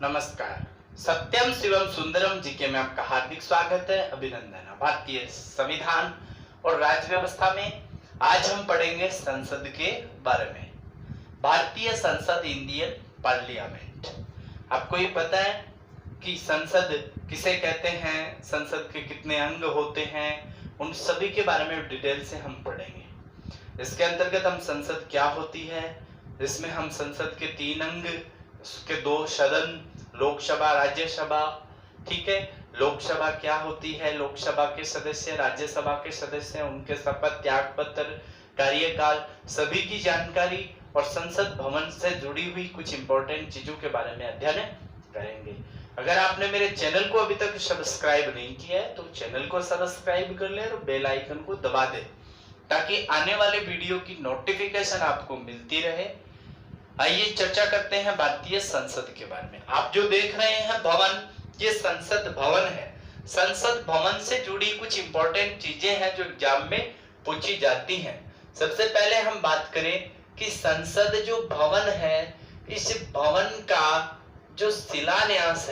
नमस्कार। सत्यम शिवम सुंदरम जी के में आपका हार्दिक स्वागत है, अभिनंदन। भारतीय संविधान और राज्य व्यवस्था में आज हम पढ़ेंगे संसद के बारे में। भारतीय संसद, इंडियन पार्लियामेंट। आपको ये पता है कि संसद किसे कहते हैं, संसद के कितने अंग होते हैं, उन सभी के बारे में डिटेल से हम पढ़ेंगे। इसके अंतर्गत हम संसद क्या होती है, इसमें हम संसद के 3 अंग, उसके 2 सदन, लोकसभा, राज्यसभा। ठीक है, लोकसभा क्या होती है, लोकसभा के सदस्य, राज्यसभा के सदस्य, उनके शपथ, त्याग पत्र, कार्यकाल, सभी की जानकारी और संसद भवन से जुड़ी हुई कुछ इंपॉर्टेंट चीजों के बारे में अध्ययन करेंगे। अगर आपने मेरे चैनल को अभी तक सब्सक्राइब नहीं किया है तो चैनल को सब्सक्राइब कर ले और बेल आइकन को दबा दे ताकि आने वाले वीडियो की नोटिफिकेशन आपको मिलती रहे। आइए चर्चा करते हैं भारतीय संसद के बारे में। आप जो देख रहे हैं भवन, ये संसद भवन है। संसद भवन से जुड़ी कुछ इंपॉर्टेंट चीजें हैं जो एग्जाम में पूछी जाती हैं। सबसे पहले हम बात करें कि संसद जो भवन है, इस भवन का जो शिलान्यास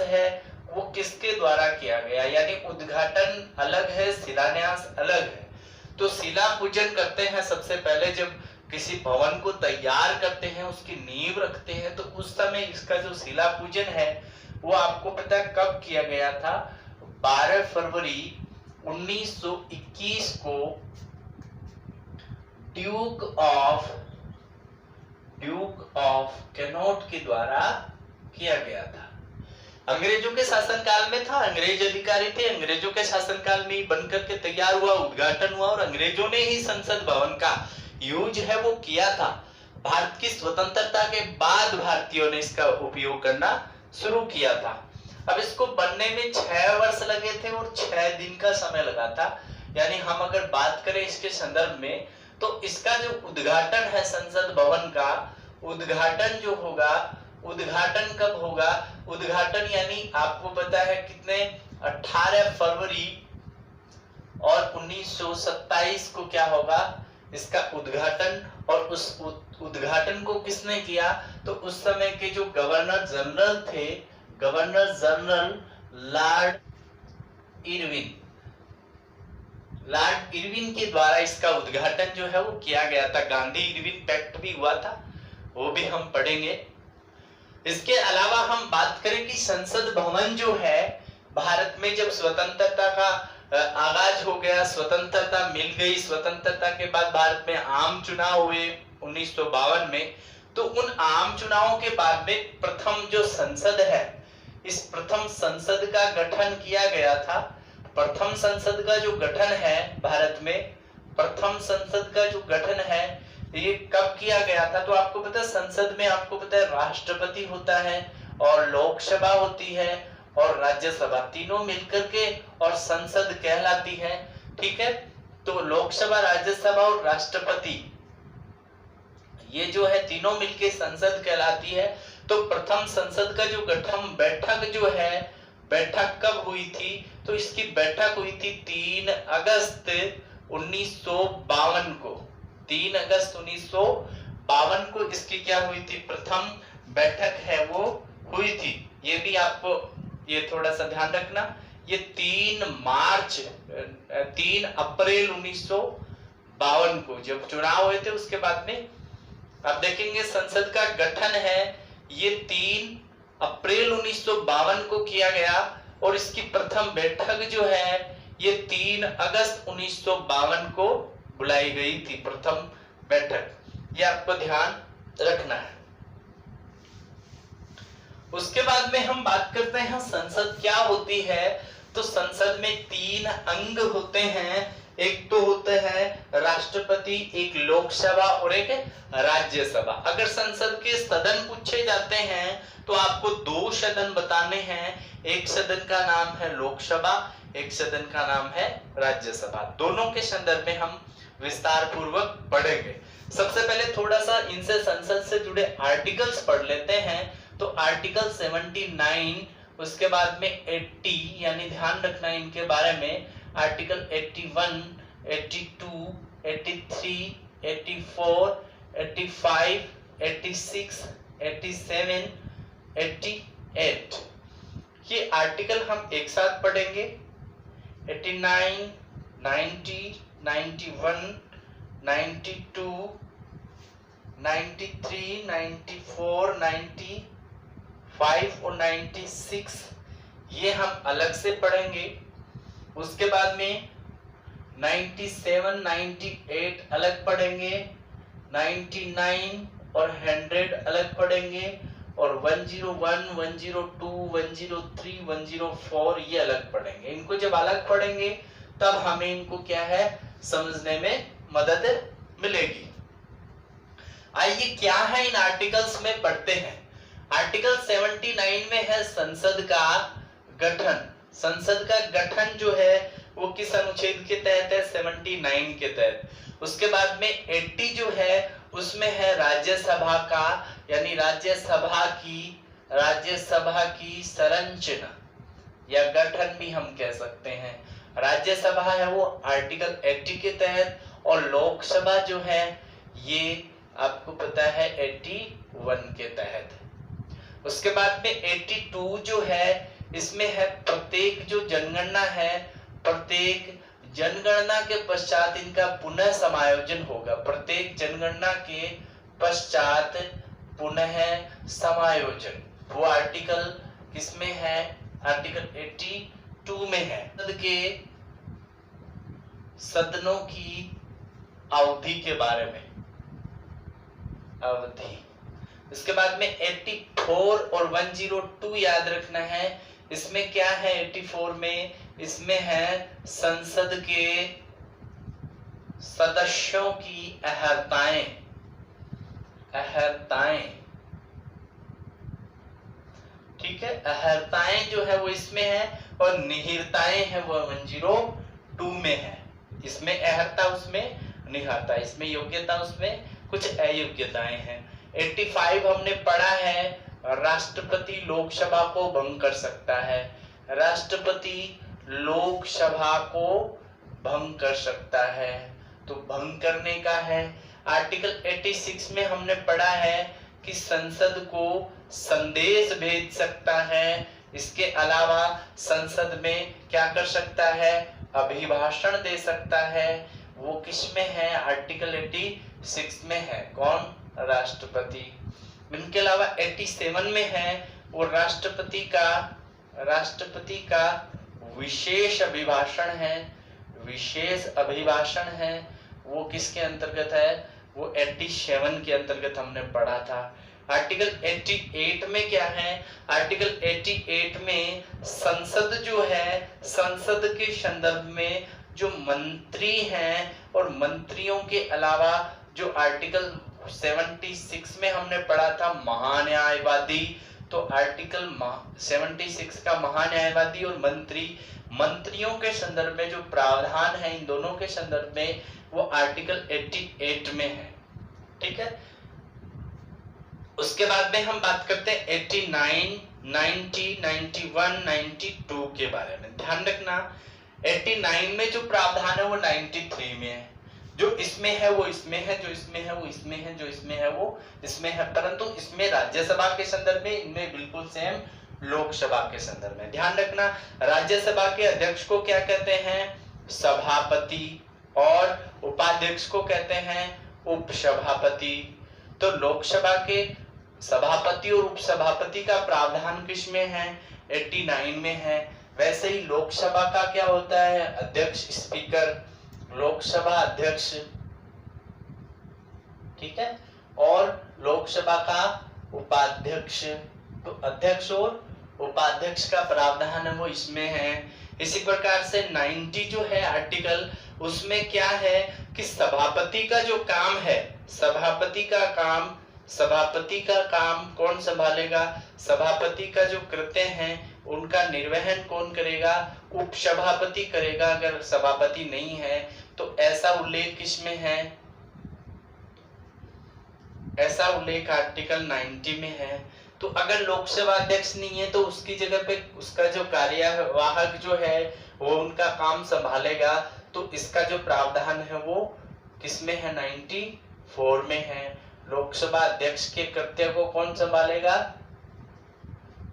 है वो किसके द्वारा किया गया, यानी उद्घाटन अलग है, शिलान्यास अलग है। तो शिला पूजन करते हैं सबसे पहले, जब किसी भवन को तैयार करते हैं, उसकी नींव रखते हैं, तो उस समय इसका जो शिला पूजन है वो आपको पता है कब किया गया था? 12 फरवरी 1921 को ड्यूक ऑफ कैनोट के द्वारा किया गया था। अंग्रेजों के शासनकाल में था, अंग्रेज अधिकारी थे, अंग्रेजों के शासनकाल में ही बनकर के तैयार हुआ, उद्घाटन हुआ और अंग्रेजों ने ही संसद भवन का यूज है वो किया था। भारत की स्वतंत्रता के बाद भारतीयों ने इसका उपयोग करना शुरू किया था। अब इसको बनने में 6 वर्ष लगे थे और 6 दिन का समय लगा था। यानी हम अगर बात करें इसके संदर्भ में तो इसका जो उद्घाटन है संसद भवन का, उद्घाटन जो होगा, उद्घाटन कब होगा? उद्घाटन यानी आपको पता है कितने, 18 फरवरी और 1927 को क्या होगा इसका उद्घाटन। और उस उद्घाटन को किसने किया? तो उस समय के जो गवर्नर जनरल थे, गवर्नर जनरल लॉर्ड इरविन के द्वारा इसका उद्घाटन जो है वो किया गया था। गांधी इरविन पैक्ट भी हुआ था, वो भी हम पढ़ेंगे। इसके अलावा हम बात करें कि संसद भवन जो है, भारत में जब स्वतंत्रता का आगाज हो गया, स्वतंत्रता मिल गई, स्वतंत्रता के बाद भारत में आम चुनाव हुए 1952 में, तो उन आम चुनावों के बाद में प्रथम जो संसद है, इस प्रथम संसद का गठन किया गया था। प्रथम संसद का जो गठन है भारत में, प्रथम संसद का जो गठन है ये कब किया गया था? तो आपको पता है संसद में आपको पता है राष्ट्रपति होता है और लोकसभा होती है और राज्यसभा, तीनों मिलकर के और संसद कहलाती है। ठीक है, तो लोकसभा, राज्यसभा और राष्ट्रपति, ये जो है तीनों मिलके संसद कहलाती है। तो प्रथम संसद का जो गठन बैठक जो है, बैठक कब हुई थी? तो इसकी बैठक हुई थी 3 अगस्त 1952 को। 3 अगस्त 1952 को इसकी क्या हुई थी? प्रथम बैठक है वो हुई थी। ये भी आपको ये थोड़ा सा ध्यान रखना। ये 3 अप्रैल 1952 को जब चुनाव हुए थे, उसके बाद में आप देखेंगे संसद का गठन है ये 3 अप्रैल 1952 को किया गया और इसकी प्रथम बैठक जो है ये 3 अगस्त 1952 को बुलाई गई थी, प्रथम बैठक। ये आपको ध्यान रखना है। उसके बाद में हम बात करते हैं संसद क्या होती है। तो संसद में 3 अंग होते हैं, एक तो होते हैं राष्ट्रपति, एक लोकसभा और एक राज्यसभा। अगर संसद के सदन पूछे जाते हैं तो आपको 2 सदन बताने हैं। एक सदन का नाम है लोकसभा, एक सदन का नाम है राज्यसभा। दोनों के संदर्भ में हम विस्तार पूर्वक पढ़ेंगे। सबसे पहले थोड़ा सा इनसे संसद से जुड़े आर्टिकल्स पढ़ लेते हैं। तो आर्टिकल 79, उसके बाद में 80, यानी ध्यान रखना इनके बारे में। आर्टिकल 81, 82, 83, 84, 85, 86, 87, 88। ये आर्टिकल हम एक साथ पढ़ेंगे। 89, 90, 91, 92, 93, 94, 95 और 96 ये हम अलग से पढ़ेंगे। उसके बाद में 97, 98 अलग पढ़ेंगे, 99 और 100 अलग पढ़ेंगे, और 101, 102, 103, 104 ये अलग पढ़ेंगे। इनको जब अलग पढ़ेंगे तब हमें इनको क्या है समझने में मदद मिलेगी। आइए क्या है इन आर्टिकल्स में पढ़ते हैं। आर्टिकल 79 में है संसद का गठन। संसद का गठन जो है वो किस अनुच्छेद के तहत है? 79 के तहत। उसके बाद में 80 जो है उसमें है राज्यसभा का, यानी राज्यसभा की संरचना या गठन भी हम कह सकते हैं। राज्यसभा है वो आर्टिकल 80 के तहत, और लोकसभा जो है ये आपको पता है 81 के तहत। उसके बाद में 82 जो है इसमें है प्रत्येक जो जनगणना है, प्रत्येक जनगणना के पश्चात इनका पुनः समायोजन होगा। प्रत्येक जनगणना के पश्चात पुनः समायोजन वो आर्टिकल किसमें है? आर्टिकल 82 में है। के सदनों की अवधि के बारे में, अवधि। इसके बाद में 84 और 102 याद रखना है। इसमें क्या है? 84 में इसमें है संसद के सदस्यों की अहर्ताएं, ठीक है। अहर्ताएं जो है वो इसमें है, और निहिरताएं है वो 102 में है। इसमें अहर्ता, उसमें निहरता, इसमें योग्यता, उसमें कुछ अयोग्यताएं हैं। 85 हमने पढ़ा है राष्ट्रपति लोकसभा को भंग कर सकता है। राष्ट्रपति लोकसभा को भंग कर सकता है, तो भंग करने का है। आर्टिकल 86 में हमने पढ़ा है कि संसद को संदेश भेज सकता है। इसके अलावा संसद में क्या कर सकता है? अभिभाषण दे सकता है। वो किस में है? आर्टिकल 86 में है। कौन? राष्ट्रपति। इनके अलावा 87 में है वो राष्ट्रपति का विशेष अभिभाषण है। विशेष अभिभाषण है वो किसके अंतर्गत है? वो 87 के अंतर्गत हमने पढ़ा था। आर्टिकल 88 में क्या है? आर्टिकल 88 में संसद जो है, संसद के संदर्भ में जो मंत्री हैं, और मंत्रियों के अलावा जो आर्टिकल 76 में हमने पढ़ा था महान्यायवादी, तो आर्टिकल 76 का महान्यायवादी और मंत्रियों के संदर्भ में जो प्रावधान है इन दोनों के संदर्भ में वो आर्टिकल 88 में है, ठीक है। उसके बाद में हम बात करते हैं 89, 90, 91, 92 के बारे में। ध्यान रखना 89 में जो प्रावधान है वो 93 में है। जो इसमें है वो इसमें है, जो इसमें है वो इसमें है, जो इसमें है वो इसमें है, परंतु इसमें राज्यसभा के संदर्भ में, इनमें बिल्कुल सेम लोकसभा के संदर्भ में। ध्यान रखना राज्यसभा के अध्यक्ष को क्या कहते हैं? सभापति, और उपाध्यक्ष को कहते हैं उपसभापति। तो लोकसभा के सभापति और उपसभापति का प्रावधान किस में है? 89 में है। वैसे ही लोकसभा का क्या होता है? अध्यक्ष, स्पीकर, लोकसभा अध्यक्ष, ठीक है, और लोकसभा का उपाध्यक्ष। तो अध्यक्ष और उपाध्यक्ष का प्रावधान है वो इसमें है। इसी प्रकार से 90 जो है आर्टिकल, उसमें क्या है कि सभापति का जो काम है, सभापति का काम कौन संभालेगा? सभापति का जो कृत्य हैं उनका निर्वहन कौन करेगा? उपसभापति करेगा। अगर सभापति नहीं है तो ऐसा उल्लेख किसमें है? ऐसा उल्लेख आर्टिकल 90 में है। तो अगर लोकसभा अध्यक्ष नहीं है तो उसकी जगह पे उसका जो कार्यवाहक जो है वो उनका काम संभालेगा। तो इसका जो प्रावधान है वो किसमें है? 94 में है। लोकसभा अध्यक्ष के कृत्य को कौन संभालेगा?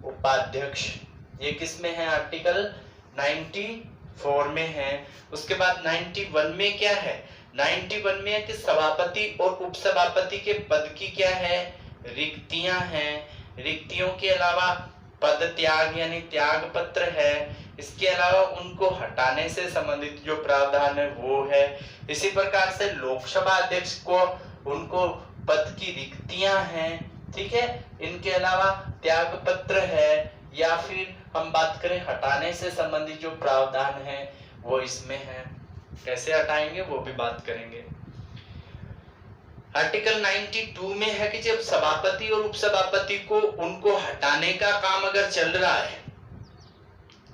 उपाध्यक्ष। ये किस में है? आर्टिकल 94 में है। उसके बाद 91 में क्या है? 91 में है कि सभापति और उपसभापति के पद की क्या है? रिक्तियां हैं। रिक्तियों के अलावा पद त्याग यानी त्याग पत्र है। इसके अलावा उनको हटाने से संबंधित जो प्रावधान है वो है। इसी प्रकार से लोकसभा अध्यक्ष को उनको पद की रिक्तियां हैं, ठीक है। इनके अलावा त्याग पत्र है, या फिर हम बात करें हटाने से संबंधित जो प्रावधान है वो इसमें है। कैसे हटाएंगे वो भी बात करेंगे। आर्टिकल 92 में है कि जब सभापति और उपसभापति को उनको हटाने का काम अगर चल रहा है,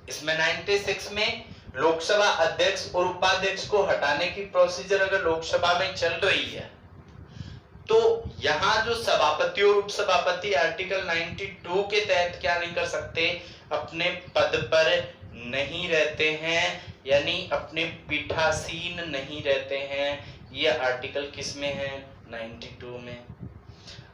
इसमें 96 में लोकसभा अध्यक्ष और उपाध्यक्ष को हटाने की प्रोसीजर अगर लोकसभा में चल रही है, तो यहाँ जो सभापति और उपसभापति आर्टिकल 92 के तहत क्या नहीं कर सकते? अपने पद पर नहीं रहते हैं, यानी अपने पीठासीन नहीं रहते हैं। ये आर्टिकल किस में है? 92 में।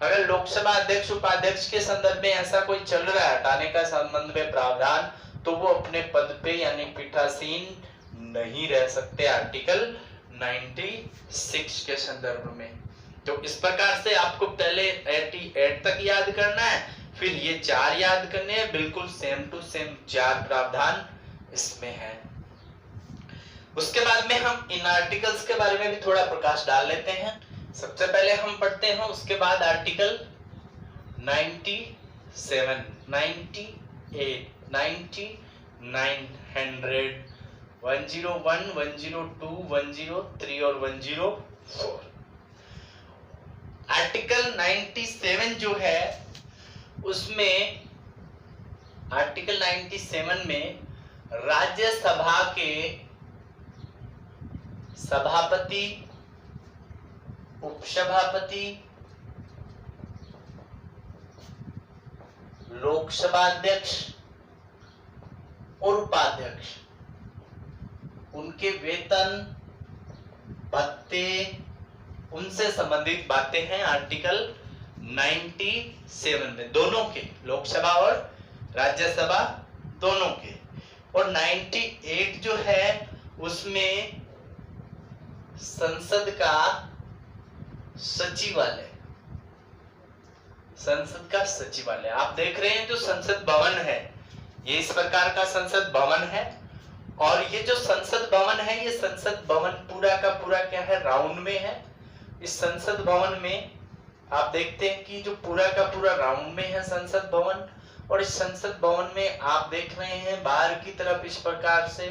अगर लोकसभा अध्यक्ष उपाध्यक्ष के संदर्भ में ऐसा कोई चल रहा है हटाने का संबंध में प्रावधान, तो वो अपने पद पे यानी पीठासीन नहीं रह सकते आर्टिकल 96 के संदर्भ में। तो इस प्रकार से आपको पहले 88 तक याद करना है, फिर ये 4 याद करने हैं। बिल्कुल सेम टू सेम 4 प्रावधान इसमें है। उसके बाद में हम इन आर्टिकल्स के बारे में भी थोड़ा प्रकाश डाल लेते हैं। सबसे पहले हम पढ़ते हैं उसके बाद आर्टिकल 97, 98, 99, 100, 101, 102, 103 और 104। आर्टिकल 97 जो है उसमें आर्टिकल 97 में राज्यसभा के सभापति, उपसभापति, लोकसभा अध्यक्ष और उपाध्यक्ष, उनके वेतन, भत्ते, उनसे संबंधित बातें हैं आर्टिकल 97 में, दोनों के, लोकसभा और राज्यसभा दोनों के। और 98 जो है उसमें संसद का सचिवालय, संसद का सचिवालय आप देख रहे हैं जो संसद भवन है, ये इस प्रकार का संसद भवन है। और ये जो संसद भवन है, ये संसद भवन पूरा का पूरा क्या है? राउंड में है। इस संसद भवन में आप देखते हैं कि जो पूरा का पूरा राउंड में है संसद भवन। और इस संसद भवन में आप देख रहे हैं बाहर की तरफ इस प्रकार से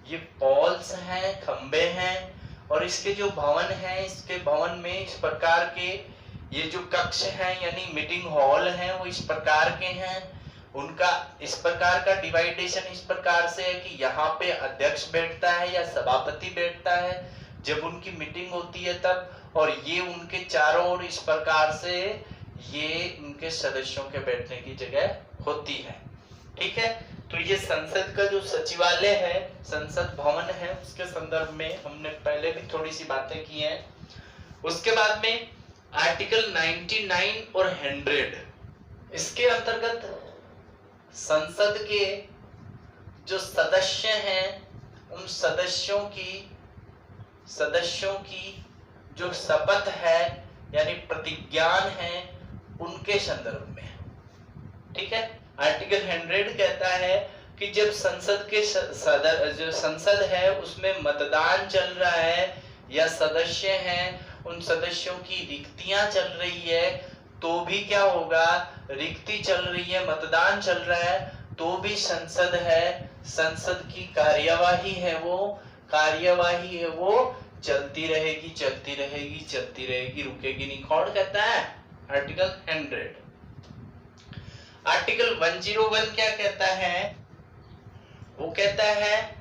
ये पॉल्स हैं, खंबे हैं। और इसके जो भवन है, इसके भवन में इस प्रकार के ये जो कक्ष हैं यानी मीटिंग हॉल हैं वो इस प्रकार के हैं। उनका इस प्रकार का डिवाइडेशन इस प्रकार से है कि यहाँ पे अध्यक्ष बैठता है या सभापति बैठता है जब उनकी मीटिंग होती है तब, और ये उनके चारों ओर इस प्रकार से ये उनके सदस्यों के बैठने की जगह होती है। ठीक है, तो ये संसद का जो सचिवालय है, संसद भवन है, उसके संदर्भ में हमने पहले भी थोड़ी सी बातें की हैं। उसके बाद में आर्टिकल 99 और 100, इसके अंतर्गत संसद के जो सदस्य हैं उन सदस्यों की जो शपथ है यानी प्रतिज्ञान है उनके संदर्भ में। ठीक है, आर्टिकल 100 कहता है कि जब संसद के जो संसद है उसमें मतदान चल रहा है या सदस्य हैं उन सदस्यों की रिक्तियां चल रही है तो भी क्या होगा? रिक्ति चल रही है, मतदान चल रहा है तो भी संसद है, संसद की कार्यवाही है वो चलती रहेगी, रुकेगी नहीं। कौन कहता है? आर्टिकल 100। आर्टिकल 101 क्या कहता है? वो कहता है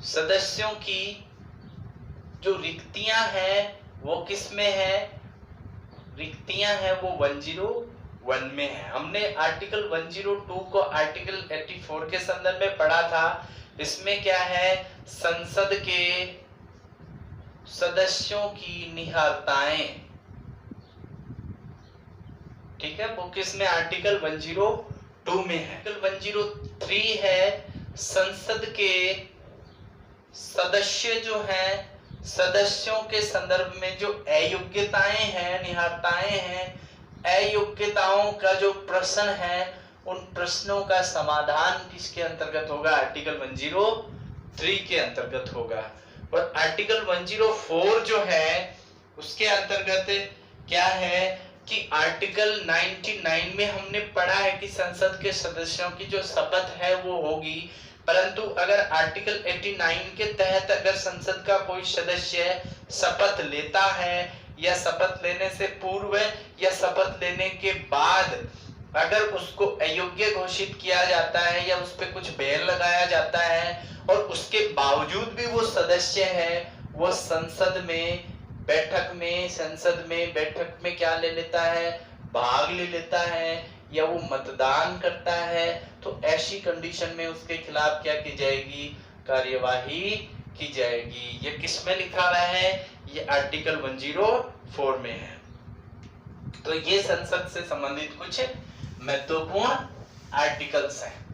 सदस्यों की जो रिक्तियां हैं वो किस में है? रिक्तियां हैं वो 101 में है। हमने आर्टिकल 102 को आर्टिकल 84 के संदर्भ में पढ़ा था। इसमें क्या है? संसद के सदस्यों की निहारताएं, ठीक है, वो किसमें आर्टिकल 102 में है। आर्टिकल 103 है संसद के सदस्य जो हैं, सदस्यों के संदर्भ में जो अयोग्यताएं हैं, निहारताएं हैं, अयोग्यताओं का जो प्रश्न है, उन प्रश्नों का समाधान किसके अंतर्गत होगा, आर्टिकल 103 के अंतर्गत होगा। और आर्टिकल 104 जो है उसके अंतर्गत क्या है कि आर्टिकल 99 में हमने पढ़ा है कि संसद के सदस्यों की जो शपथ है वो होगी, परंतु अगर आर्टिकल 89 के तहत अगर संसद का कोई सदस्य शपथ लेता है या शपथ लेने से पूर्व या शपथ लेने के बाद अगर उसको अयोग्य घोषित किया जाता है या उस पर कुछ बैन लगाया जाता है और उसके बावजूद भी वो सदस्य है, वो संसद में बैठक में क्या ले लेता है, भाग ले लेता है या वो मतदान करता है, तो ऐसी कंडीशन में उसके खिलाफ क्या की जाएगी, कार्यवाही की जाएगी। ये किस में लिखा हुआ है, ये आर्टिकल 104 में है। तो ये संसद से संबंधित कुछ महत्वपूर्ण आर्टिकल्स हैं।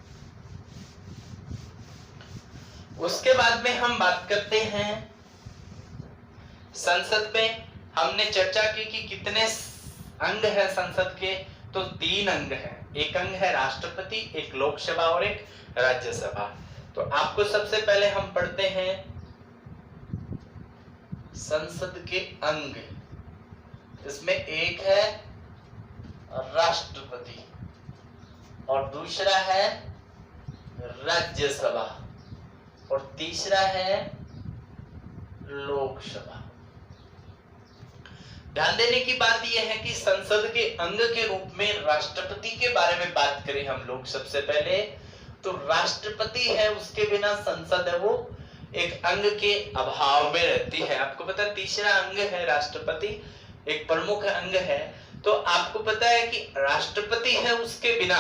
उसके बाद में हम बात करते हैं संसद में। हमने चर्चा की कि कितने अंग है संसद के, तो 3 अंग हैं। एक अंग है राष्ट्रपति, एक लोकसभा और एक राज्यसभा। तो आपको सबसे पहले हम पढ़ते हैं संसद के अंग। इसमें एक है राष्ट्रपति और दूसरा है राज्यसभा और तीसरा है लोकसभा। ध्यान देने की बात यह है कि संसद के अंग के रूप में राष्ट्रपति के बारे में बात करें हम लोग सबसे पहले, तो राष्ट्रपति है, उसके बिना संसद है वो एक अंग के अभाव में रहती है। आपको पता है तीसरा अंग है राष्ट्रपति, एक प्रमुख अंग है। तो आपको पता है कि राष्ट्रपति है, उसके बिना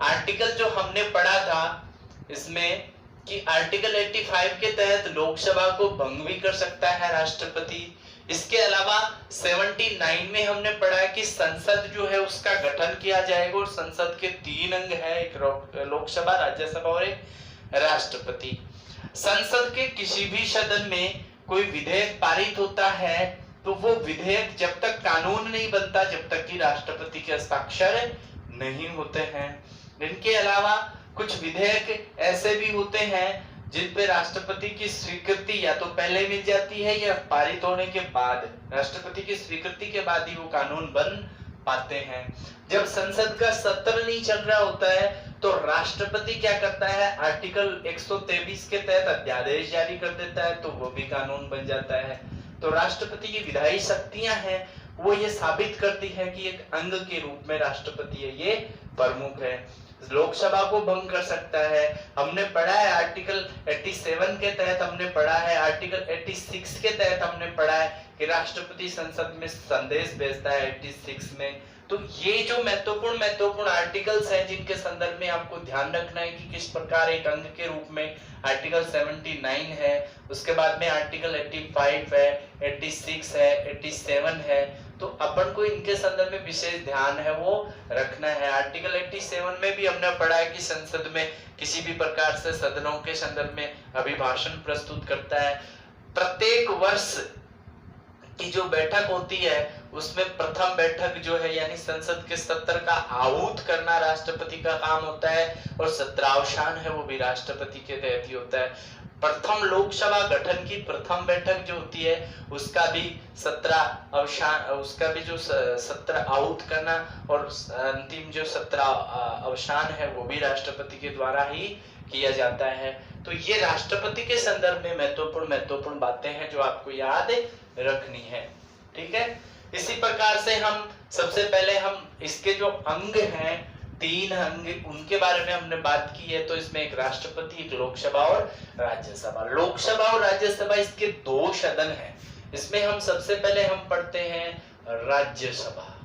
आर्टिकल जो हमने पढ़ा था इसमें कि आर्टिकल 85 के तहत लोकसभा को भंग भी कर सकता है राष्ट्रपति। इसके अलावा 79 में हमने पढ़ा है कि संसद जो है उसका गठन किया जाएगा और संसद के 3 अंग है, एक लोकसभा, राज्यसभा और एक राष्ट्रपति। संसद के किसी भी सदन में कोई विधेयक पारित होता है तो वो विधेयक जब तक कानून नहीं बनता, जब तक कि राष्ट्रपति के हस्ताक्षर नहीं होते हैं। इनके अलावा कुछ विधेयक ऐसे भी होते हैं जिन पे राष्ट्रपति की स्वीकृति या तो पहले मिल जाती है या पारित होने के बाद, राष्ट्रपति की स्वीकृति के बाद ही वो कानून बन पाते हैं। जब संसद का सत्र नहीं चल रहा होता है तो राष्ट्रपति क्या करता है, आर्टिकल 123 के तहत अध्यादेश जारी कर देता है, तो वो भी कानून बन जाता है। तो राष्ट्रपति की विधायी शक्तियां हैं वो ये साबित करती है कि एक अंग के रूप में राष्ट्रपति है, ये प्रमुख है। लोकसभा को भंग कर सकता है। हमने पढ़ा है आर्टिकल 87 के तहत, हमने पढ़ा है आर्टिकल 86 के तहत, हमने पढ़ा है कि राष्ट्रपति संसद में संदेश भेजता है 86 में। तो ये जो महत्वपूर्ण आर्टिकल्स हैं जिनके संदर्भ में आपको ध्यान रखना है कि किस प्रकार एक अंग के रूप में आर्टिकल 79 है, उसके बाद में आर्टिकल 85 है, 86 है, 87 है। तो अपन को इनके संदर्भ में विशेष ध्यान है वो रखना है। आर्टिकल 87 में भी हमने पढ़ा है कि संसद में किसी भी प्रकार से सदनों के संदर्भ में अभिभाषण प्रस्तुत करता है। प्रत्येक वर्ष की जो बैठक होती है उसमें प्रथम बैठक जो है यानी संसद के सत्र का आहूत करना राष्ट्रपति का काम होता है और सत्रावसान है वो भी राष्ट्रपति के तहत ही होता है। प्रथम लोकसभा गठन की प्रथम बैठक जो होती है उसका भी सत्र आहूत करना और अंतिम जो सत्र अवसान है वो भी राष्ट्रपति के द्वारा ही किया जाता है। तो ये राष्ट्रपति के संदर्भ में महत्वपूर्ण बातें हैं जो आपको याद रखनी है। ठीक है, इसी प्रकार से हम सबसे पहले हम इसके जो अंग हैं 3 अंग उनके बारे में हमने बात की है। तो इसमें एक राष्ट्रपति, एक लोकसभा और राज्यसभा। लोकसभा और राज्यसभा इसके 2 सदन हैं। इसमें हम सबसे पहले हम पढ़ते हैं राज्यसभा।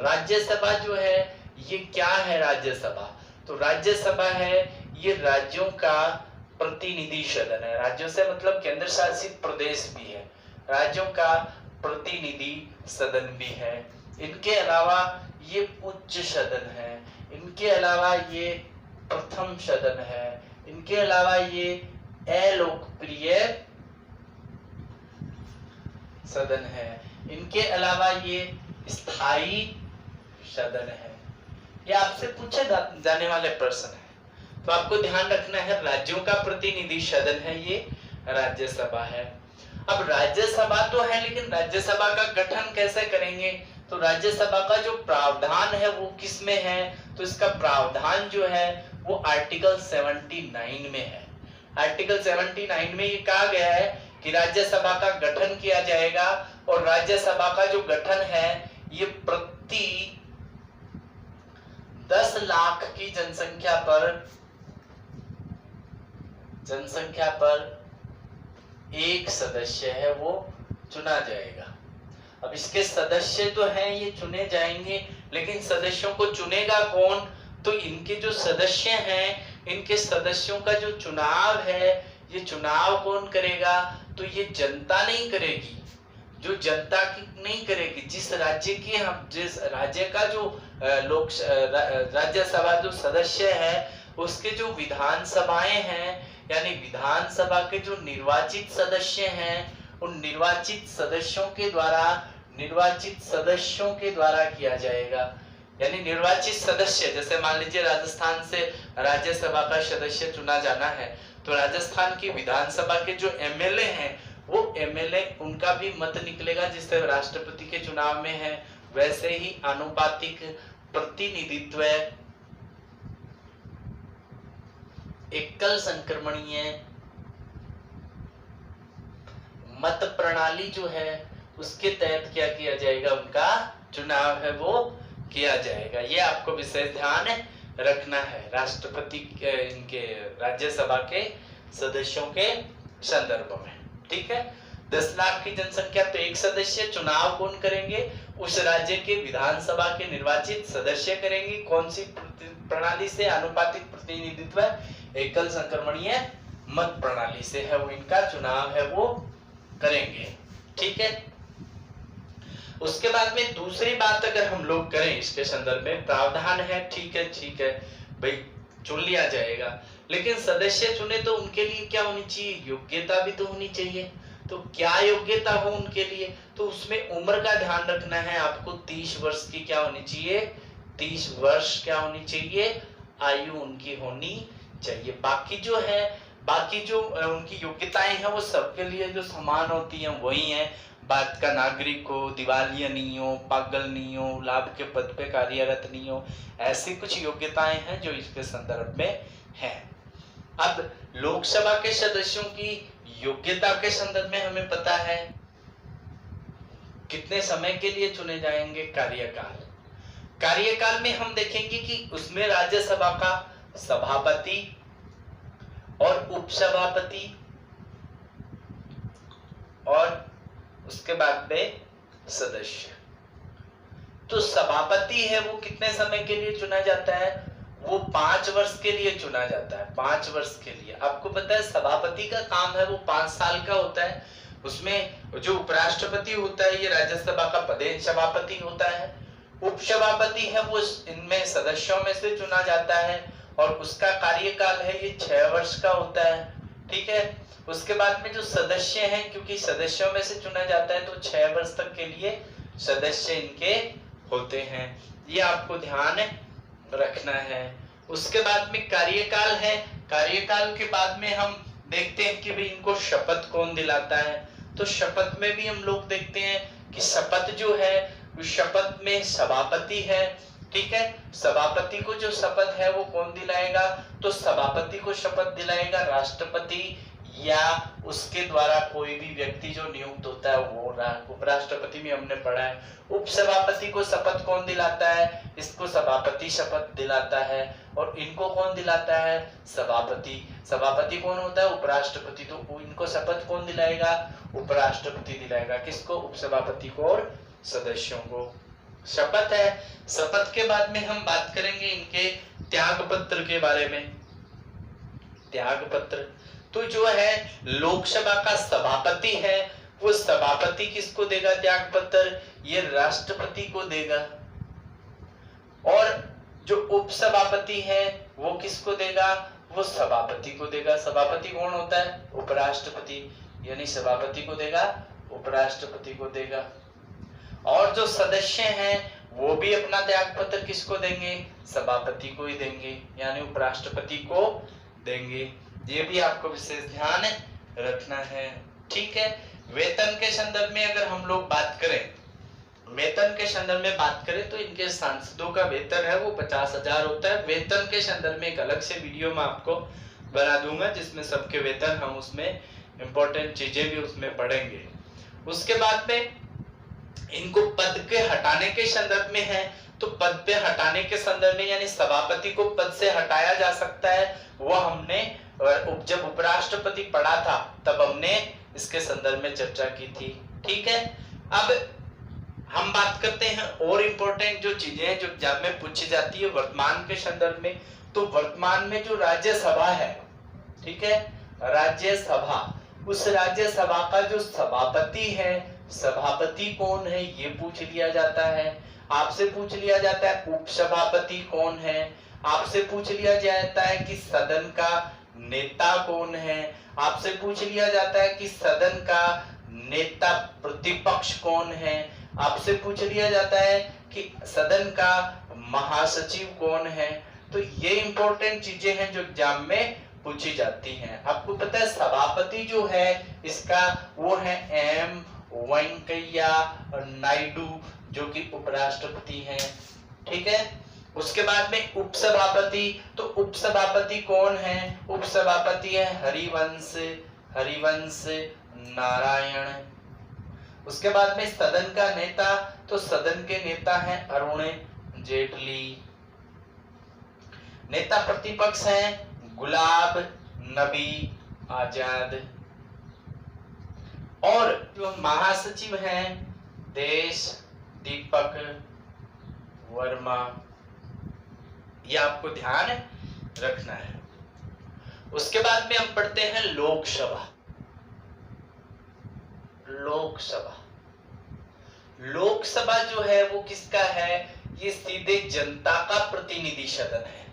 राज्यसभा जो है ये क्या है राज्यसभा, तो राज्यसभा है ये राज्यों का प्रतिनिधि सदन है। राज्यों से मतलब केंद्र शासित प्रदेश भी है, राज्यों का प्रतिनिधि सदन भी है। इनके अलावा ये उच्च सदन है, इनके अलावा ये प्रथम सदन है, इनके अलावा ये अलोकप्रिय सदन है, इनके अलावा ये स्थायी सदन है। ये आपसे पूछे जाने वाले प्रश्न है, तो आपको ध्यान रखना है राज्यों का प्रतिनिधि सदन है ये राज्यसभा है। अब राज्यसभा तो है, लेकिन राज्यसभा का गठन कैसे करेंगे? तो राज्यसभा का जो प्रावधान है वो किस में है? तो इसका प्रावधान जो है वो आर्टिकल 79 में है। आर्टिकल 79 में ये कहा गया है कि राज्यसभा का गठन किया जाएगा, और राज्यसभा का जो गठन है ये प्रति 10 लाख की जनसंख्या पर एक सदस्य है वो चुना जाएगा। अब इसके सदस्य तो हैं ये चुने जाएंगे, लेकिन सदस्यों को चुनेगा कौन? तो इनके जो सदस्य हैं, इनके सदस्यों का जो चुनाव है, ये चुनाव कौन करेगा? तो ये जनता नहीं करेगी। जो जनता की नहीं करेगी, जिस राज्य का जो राज्यसभा जो सदस्य है उसके जो विधानसभाएं हैं, यानी विधानसभा के जो निर्वाचित सदस्य हैं, उन निर्वाचित सदस्यों के द्वारा किया जाएगा। यानी निर्वाचित सदस्य, जैसे मान लीजिए राजस्थान से राज्यसभा का सदस्य चुना जाना है, तो राजस्थान की विधानसभा के जो एमएलए हैं, वो एमएलए उनका भी मत निकलेगा, जिससे राष्ट्रपति के चुनाव में है। वैसे ही आनुपातिक प्रतिनिधित्व एकल संक्रमणीय मत प्रणाली जो है उसके तहत क्या किया जाएगा? उनका चुनाव है वो किया जाएगा। ये आपको विशेष ध्यान रखना है राष्ट्रपति के, इनके राज्यसभा के सदस्यों के संदर्भ में। ठीक है, 10 लाख की जनसंख्या पे एक सदस्य। चुनाव कौन करेंगे? उस राज्य के विधानसभा के निर्वाचित सदस्य करेंगे। कौन सी प्रणाली से? आनुपातिक प्रतिनिधित्व एकल संक्रमणीय मत प्रणाली से है वो इनका चुनाव है वो करेंगे। ठीक है, उसके बाद में दूसरी बात अगर हम लोग करें इसके संदर्भ में, प्रावधान है, ठीक है भाई चुन लिया जाएगा, लेकिन सदस्य चुने तो उनके लिए क्या होनी चाहिए? योग्यता भी तो होनी चाहिए। तो क्या योग्यता हो उनके लिए? तो उसमें उम्र का ध्यान रखना है आपको। 30 वर्ष की क्या होनी चाहिए? 30 वर्ष क्या होनी चाहिए? आयु उनकी होनी चाहिए। बाकी जो उनकी योग्यताएं हैं वो सबके लिए जो समान होती हैं वही हैं। बात का नागरिक हो, दिवालिया नहीं हो, पागल नहीं हो, लाभ के पद पे कार्यरत नहीं हो, ऐसी कुछ योग्यताएं हैं जो इसके संदर्भ में हैं। अब लोकसभा के सदस्यों की योग्यता के संदर्भ में हमें पता है कितने समय के लिए चुने जाएंगे? कार्यकाल में हम देखेंगे कि उसमें राज्यसभा का सभापति और उपसभापति और उसके बाद में सदस्य। तो सभापति है वो कितने समय के लिए चुना जाता है? वो 5 वर्ष के लिए चुना जाता है। 5 वर्ष के लिए। आपको पता है सभापति का काम है वो 5 साल का होता है। उसमें जो उपराष्ट्रपति होता है ये राज्यसभा का पदेन सभापति होता है। उपसभापति है वो इनमें सदस्यों में से चुना जाता है और उसका कार्यकाल है ये 6 वर्ष का होता है। ठीक है, उसके बाद में जो सदस्य हैं, क्योंकि सदस्यों में से चुना जाता है तो 6 वर्ष तक के लिए सदस्य इनके होते हैं। ये आपको ध्यान रखना है। उसके बाद में कार्यकाल है। कार्यकाल के बाद में हम देखते हैं कि भाई इनको शपथ कौन दिलाता है। तो शपथ में भी हम लोग देखते हैं कि शपथ जो है शपथ में सभापति है। ठीक है, सभापति को जो शपथ है वो कौन दिलाएगा? तो सभापति को शपथ दिलाएगा राष्ट्रपति या उसके द्वारा कोई भी व्यक्ति जो नियुक्त होता है वो। उपराष्ट्रपति में हमने पढ़ा है। उपसभापति को शपथ कौन दिलाता है? इसको सभापति शपथ दिलाता है। और इनको कौन दिलाता है? सभापति। सभापति कौन होता है? उपराष्ट्रपति। तो इनको शपथ कौन दिलाएगा? उपराष्ट्रपति दिलाएगा। किसको? उपसभापति को और सदस्यों को। शपथ है। शपथ के बाद में हम बात करेंगे इनके त्याग पत्र के बारे में। त्याग पत्र तो जो है लोकसभा का सभापति है वो सभापति किसको देगा त्याग पत्र? ये राष्ट्रपति को देगा। और जो उपसभापति है वो किसको देगा, वो सभापति को देगा। सभापति कौन होता है, उपराष्ट्रपति, यानी सभापति को देगा, उपराष्ट्रपति को देगा। और जो सदस्य हैं वो भी अपना त्याग पत्र किसको देंगे, सभापति को ही देंगे, यानी उपराष्ट्रपति को देंगे। ये भी आपको विशेष ध्यान रखना है, ठीक है। वेतन के संदर्भ में अगर हम लोग बात करें, वेतन के संदर्भ में बात करें तो इनके सांसदों का वेतन है वो 50,000 होता है। वेतन के संदर्भ में एक अलग से वीडियो मैं आपको बना दूंगा जिसमें सबके वेतन, हम उसमें इंपॉर्टेंट चीजें भी उसमें पढ़ेंगे। उसके बाद में इनको पद के हटाने के संदर्भ में है, तो पद पे हटाने के संदर्भ में यानी सभापति को पद से हटाया जा सकता है, वो हमने जब उपराष्ट्रपति पढ़ा था तब हमने इसके संदर्भ में चर्चा की थी, ठीक है। अब हम बात करते हैं और इम्पोर्टेंट जो चीजें हैं जो एग्जाम में पूछी जाती है वर्तमान के संदर्भ में। तो वर्तमान में जो राज्यसभा है, ठीक है, राज्यसभा, उस राज्यसभा का जो सभापति है, सभापति कौन है ये पूछ लिया जाता है। आपसे पूछ लिया जाता है उपसभापति कौन है, आपसे पूछ लिया जाता है कि सदन का नेता कौन है, आपसे पूछ लिया जाता है कि सदन का नेता प्रतिपक्ष कौन है, आपसे पूछ लिया जाता है कि सदन का महासचिव कौन है। तो ये इंपॉर्टेंट चीजें हैं जो एग्जाम में पूछी जाती हैं। आपको पता है सभापति जो है इसका वो है एम वेंकैया नायडू जो कि उपराष्ट्रपति हैं, ठीक है। उसके बाद में उपसभापति, तो उपसभापति कौन है, उपसभापति है हरिवंश नारायण। उसके बाद में सदन का नेता, तो सदन के नेता हैं अरुण जेटली। नेता प्रतिपक्ष हैं गुलाब नबी आजाद। और जो महासचिव हैं देश दीपक वर्मा। यह आपको ध्यान रखना है। उसके बाद में हम पढ़ते हैं लोकसभा। लोकसभा, लोकसभा जो है वो किसका है, ये सीधे जनता का प्रतिनिधि सदन है।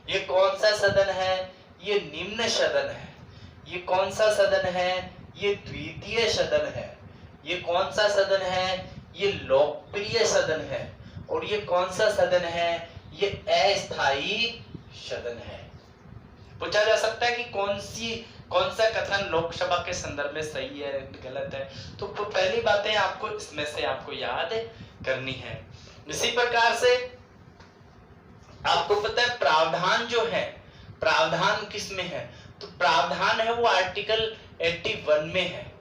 ये कौन सा सदन है, ये निम्न सदन है। ये कौन सा सदन है, ये द्वितीय सदन है। ये कौन सा सदन है, ये लोकप्रिय सदन है। और ये कौन सा सदन है, ये अस्थायी सदन है। पूछा जा सकता है कि कौन सा कथन लोकसभा के संदर्भ में सही है गलत है, तो पहली बातें आपको इसमें से आपको याद करनी है। इसी प्रकार से आपको पता है प्रावधान जो है, प्रावधान किस में है, तो प्रावधान है वो आर्टिकल 81 में है।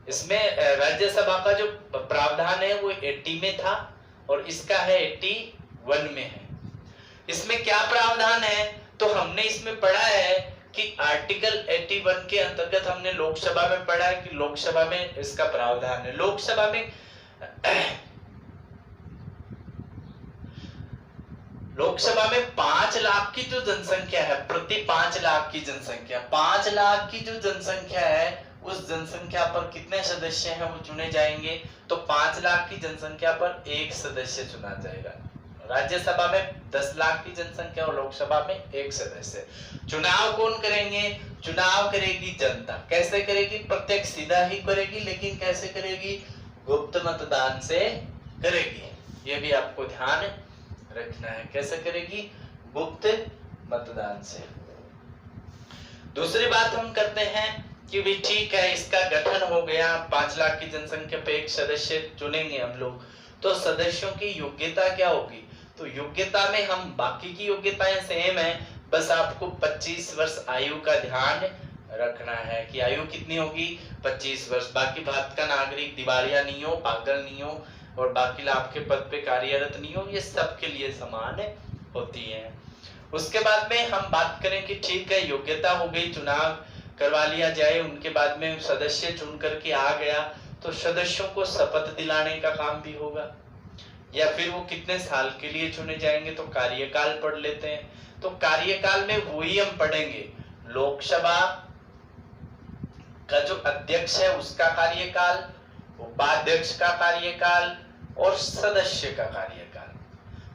इसमें राज्यसभा का जो प्रावधान है वो 80 में था और इसका है 81 में है। इसमें क्या प्रावधान है, तो हमने इसमें पढ़ा है कि आर्टिकल 81 के अंतर्गत हमने लोकसभा में पढ़ा है कि लोकसभा में इसका प्रावधान है। लोकसभा में लोकसभा में 5 लाख की जो जनसंख्या है, प्रति 5 लाख की जनसंख्या, 5 लाख की जो जनसंख्या है उस जनसंख्या पर कितने सदस्य हैं वो चुने जाएंगे, तो 5 लाख की जनसंख्या पर एक सदस्य चुना जाएगा। राज्यसभा में 10 लाख की जनसंख्या और लोकसभा में एक सदस्य। चुनाव कौन करेंगे, चुनाव करेगी जनता। कैसे करेगी, प्रत्यक्ष सीधा ही करेगी, लेकिन कैसे करेगी, गुप्त मतदान से करेगी। ये भी आपको ध्यान रखना है, कैसे करेगी, गुप्त मतदान से। दूसरी बात हम करते हैं कि भी ठीक है इसका गठन हो गया, 5 लाख की जनसंख्या पे एक सदस्य चुनेंगे हम लोग, तो सदस्यों की योग्यता क्या होगी, तो योग्यता में हम बाकी की योग्यताएं सेम है, बस आपको 25 वर्ष आयु का ध्यान रखना है कि आयु कितनी होगी, 25 वर्ष। बाकी भारत का नागरिक दिवालिया नहीं हो, पागल नहीं हो और बाकी लाभ के पद पे कार्यरत नहीं हो, ये सबके लिए समान होती है। उसके बाद में हम बात करें कि ठीक है योग्यता हो गई, चुनाव करवा लिया जाए, उनके बाद में सदस्य चुन करके आ गया, तो सदस्यों को शपथ दिलाने का काम भी होगा, या फिर वो कितने साल के लिए चुने जाएंगे, तो कार्यकाल पढ़ लेते हैं। तो कार्यकाल में वही हम पढ़ेंगे, लोकसभा का जो अध्यक्ष है उसका कार्यकाल, उपाध्यक्ष का कार्यकाल और सदस्य का कार्यकाल।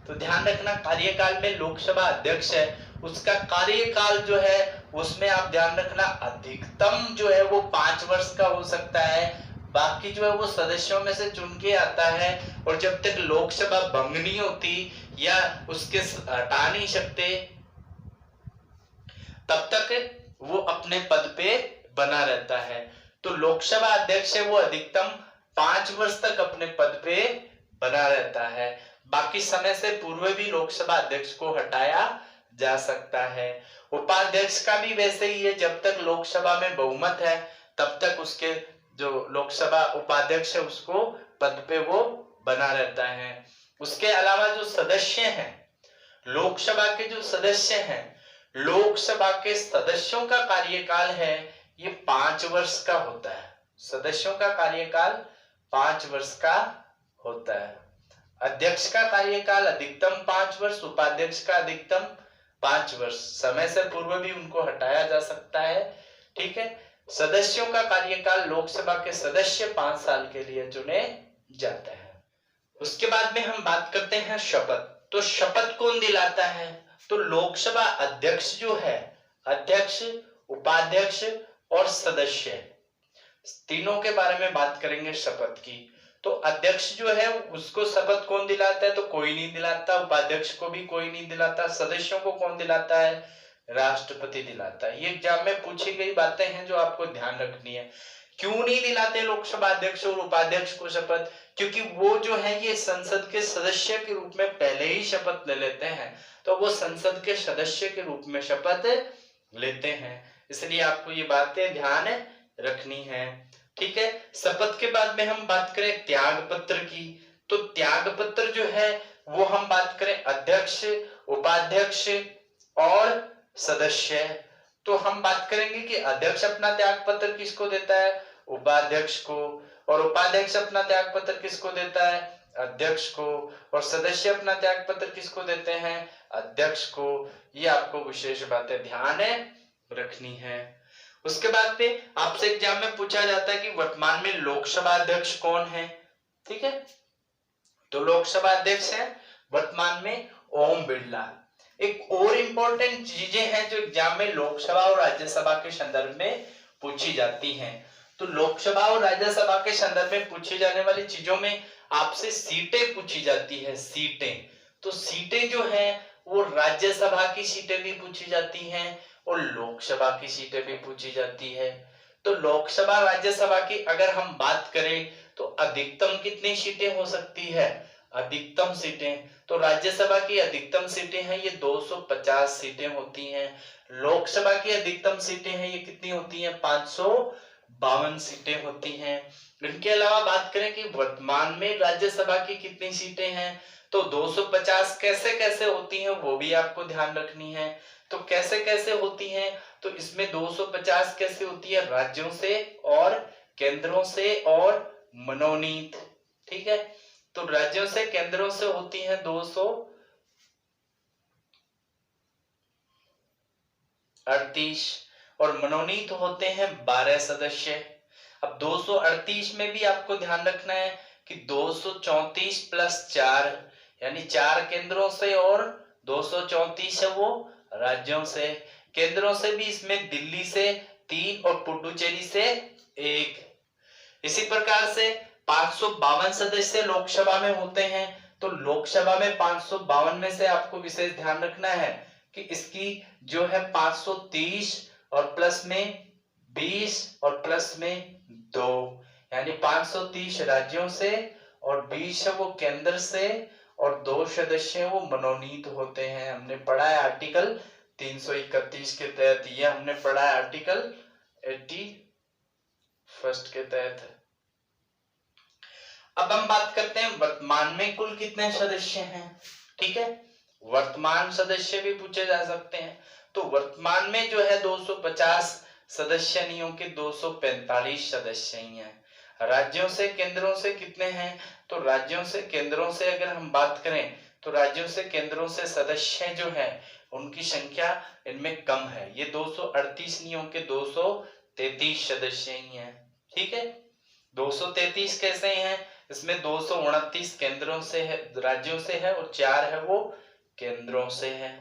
तो ध्यान रखना कार्यकाल में लोकसभा अध्यक्ष है उसका कार्यकाल जो है उसमें आप ध्यान रखना अधिकतम जो है वो 5 वर्ष का हो सकता है, बाकी जो है वो सदस्यों में से चुन के आता है। और जब तक लोकसभा भंग नहीं होती या उसके हटा नहीं सकते तब तक वो अपने पद पे बना रहता है। तो लोकसभा अध्यक्ष है वो अधिकतम 5 वर्ष तक अपने पद पे बना रहता है, बाकी समय से पूर्व भी लोकसभा अध्यक्ष को हटाया जा सकता है। उपाध्यक्ष का भी वैसे ही है, जब तक लोकसभा में बहुमत है तब तक उसके जो लोकसभा उपाध्यक्ष है उसको पद पे वो बना रहता है। उसके अलावा जो सदस्य हैं, लोकसभा के जो सदस्य हैं, लोकसभा के सदस्यों का कार्यकाल है ये 5 वर्ष का होता है। सदस्यों का कार्यकाल 5 वर्ष का होता है। अध्यक्ष का कार्यकाल अधिकतम 5 वर्ष, उपाध्यक्ष का अधिकतम 5 वर्ष, समय से पूर्व भी उनको हटाया जा सकता है। ठीक है, सदस्यों का कार्यकाल लोकसभा के सदस्य 5 साल के लिए चुने जाते हैं। उसके बाद में हम बात करते हैं शपथ। तो शपथ कौन दिलाता है? तो लोकसभा अध्यक्ष जो है, अध्यक्ष, उपाध्यक्ष और सदस्य, तीनों के बारे में बात करेंगे शपथ की। तो अध्यक्ष जो है उसको शपथ कौन दिलाता है? तो कोई नहीं दिलाता। उपाध्यक्ष को भी कोई नहीं दिलाता। सदस्यों को कौन दिलाता है? राष्ट्रपति दिलाता है। ये एग्जाम में पूछी गई बातें हैं जो आपको ध्यान रखनी है। क्यों नहीं दिलाते लोकसभा अध्यक्ष और उपाध्यक्ष को शपथ? क्योंकि वो जो है ये संसद के सदस्य के रूप में पहले ही शपथ ले लेते हैं, तो वो संसद के सदस्य के रूप में शपथ लेते हैं, इसलिए आपको ये बातें ध्यान रखनी है। ठीक है, शपथ के बाद में हम बात करें त्याग पत्र की। तो त्याग पत्र जो है वो हम बात करें अध्यक्ष, उपाध्यक्ष और सदस्य। तो हम बात करेंगे कि अध्यक्ष अपना त्याग पत्र किसको देता है? उपाध्यक्ष को। और उपाध्यक्ष अपना त्याग पत्र किसको देता है? अध्यक्ष को। और सदस्य अपना त्याग पत्र किसको देते हैं? अध्यक्ष को। ये आपको विशेष बातें ध्यान रखनी है। उसके बाद में आपसे एग्जाम में पूछा जाता है कि वर्तमान में लोकसभा अध्यक्ष कौन है? ठीक है, तो लोकसभा अध्यक्ष है वर्तमान में ओम बिरला। एक और इंपॉर्टेंट चीजें हैं जो एग्जाम में लोकसभा और राज्यसभा के संदर्भ में पूछी जाती हैं। तो लोकसभा और राज्यसभा के संदर्भ में पूछी जाने वाली चीजों में आपसे सीटें पूछी जाती है। सीटें, तो सीटें जो है वो राज्यसभा की सीटें भी पूछी जाती हैं और लोकसभा की सीटें भी पूछी जाती है। तो लोकसभा राज्यसभा की अगर हम बात करें तो अधिकतम कितनी सीटें हो सकती है? अधिकतम सीटें, तो राज्यसभा की अधिकतम सीटें हैं ये 250 सीटें होती हैं। लोकसभा की अधिकतम सीटें हैं ये कितनी होती हैं? 552 सीटें होती हैं। इनके अलावा बात करें कि वर्तमान में राज्यसभा की कितनी सीटें हैं, तो 250 कैसे कैसे होती हैं वो भी आपको ध्यान रखनी है। तो कैसे कैसे होती हैं? तो इसमें 250 कैसे होती है? राज्यों से और केंद्रों से और मनोनीत। ठीक है, तो राज्यों से केंद्रों से होती है 238 और मनोनीत होते हैं 12 सदस्य। अब 238 में भी आपको ध्यान रखना है कि 234 प्लस 4 यानी 4 केंद्रों से और 234 है वो राज्यों से। केंद्रों से भी इसमें दिल्ली से 3 और पुडुचेरी से 1। इसी प्रकार से 552 सदस्य लोकसभा में होते हैं। तो लोकसभा में 552 में से आपको विशेष ध्यान रखना है कि इसकी जो है 530 और प्लस में 20 और प्लस में 2 यानी 530 राज्यों से और 20 है वो केंद्र से और 2 सदस्य वो मनोनीत होते हैं। हमने पढ़ा है आर्टिकल 331 के तहत, ये हमने पढ़ा है आर्टिकल 81 के तहत। अब हम बात करते हैं वर्तमान में कुल कितने सदस्य हैं। ठीक है, वर्तमान सदस्य भी पूछे जा सकते हैं। तो वर्तमान में जो है 250 सदस्य नहीं होंगे, 245 सदस्य ही हैं। राज्यों से केंद्रों से कितने हैं? तो राज्यों से केंद्रों से अगर हम बात करें तो राज्यों से केंद्रों से सदस्य जो है उनकी संख्या इनमें कम है। ये 238 नहीं होंगे, 233 सदस्य ही हैं। ठीक है, 233 कैसे हैं? इसमें 229 केंद्रों से है, राज्यों से है, और 4 है वो केंद्रों से है।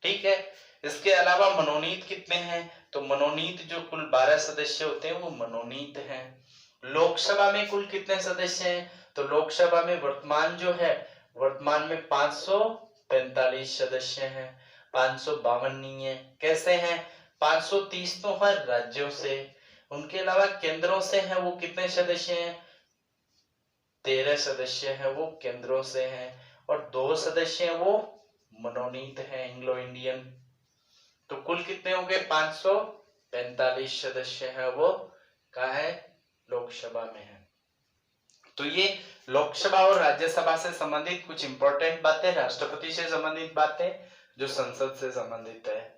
ठीक है। इसके अलावा मनोनीत कितने हैं? तो मनोनीत जो कुल 12 सदस्य होते हैं वो मनोनीत हैं। लोकसभा में कुल कितने सदस्य हैं? तो लोकसभा में वर्तमान में 545 सदस्य हैं, 552 नहीं है। कैसे हैं? 530 तो हर राज्यों से। उनके अलावा केंद्रों से है वो कितने सदस्य हैं? 13 सदस्य हैं वो केंद्रों से हैं, और 2 सदस्य हैं वो मनोनीत हैं, एंग्लो इंडियन। तो कुल कितने हो गए? 545 सदस्य हैं वो कहाँ है? लोकसभा में है। तो ये लोकसभा और राज्यसभा से संबंधित कुछ इंपॉर्टेंट बातें, राष्ट्रपति से संबंधित बातें जो संसद से संबंधित है।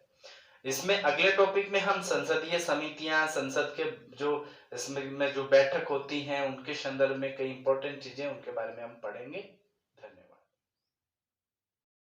इसमें अगले टॉपिक में हम संसदीय समितियां, संसद के जो इसमें जो बैठक होती हैं उनके संदर्भ में कई इंपॉर्टेंट चीजें उनके बारे में हम पढ़ेंगे।